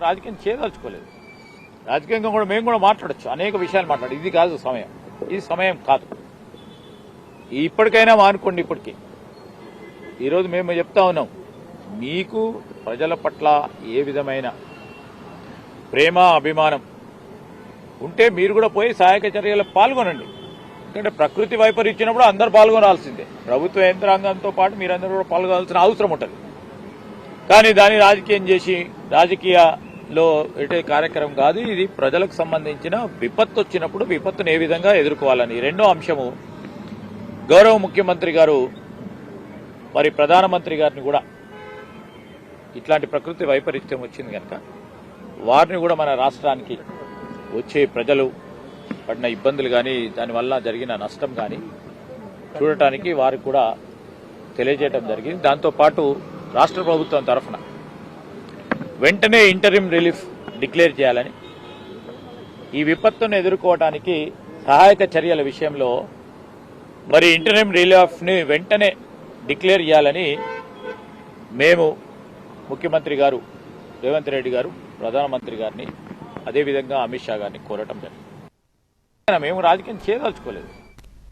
రాజకీయం చేయదలుచుకోలేదు. రాజకీయంగా కూడా మేము కూడా మాట్లాడచ్చు, అనేక విషయాలు మాట్లాడు. ఇది కాదు సమయం, ఇది సమయం కాదు. ఇప్పటికైనా మానుకోండి. ఇప్పటికీ ఈరోజు మేము చెప్తా ఉన్నాం, మీకు ప్రజల పట్ల ఏ విధమైన ప్రేమ అభిమానం ఉంటే మీరు కూడా పోయి సహాయక చర్యల్లో పాల్గొనండి. ఎందుకంటే ప్రకృతి వైపరీత్యనప్పుడు అందరూ పాల్గొనాల్సిందే. ప్రభుత్వ యంత్రాంగంతో పాటు మీరందరూ కూడా పాల్గొనాల్సిన అవసరం ఉంటుంది. కానీ దాన్ని రాజకీయం చేసి రాజకీయాల్లో పెట్టే కార్యక్రమం కాదు ఇది. ప్రజలకు సంబంధించిన విపత్తు వచ్చినప్పుడు విపత్తును ఏ విధంగా ఎదుర్కోవాలని. రెండో అంశము, గౌరవ ముఖ్యమంత్రి గారు మరి ప్రధానమంత్రి గారిని కూడా ఇట్లాంటి ప్రకృతి వైపరీత్యం వచ్చింది కనుక వారిని కూడా మన రాష్ట్రానికి వచ్చే ప్రజలు పడిన ఇబ్బందులు కానీ దానివల్ల జరిగిన నష్టం కానీ చూడటానికి వారికి కూడా తెలియజేయడం జరిగింది. దాంతోపాటు రాష్ట్ర ప్రభుత్వం తరఫున వెంటనే ఇంటరిమ్ రిలీఫ్ డిక్లేర్ చేయాలని, ఈ విపత్తును ఎదుర్కోవడానికి సహాయక చర్యల విషయంలో మరి ఇంటరిమ్ రిలీఫ్ని వెంటనే డిక్లేర్ చేయాలని మేము ముఖ్యమంత్రి గారు రేవంత్ రెడ్డి గారు ప్రధానమంత్రి గారిని అదేవిధంగా అమిత్ షా గారిని కోరటం జరిగింది. మేము రాజకీయం చేయదలుచుకోలేదు.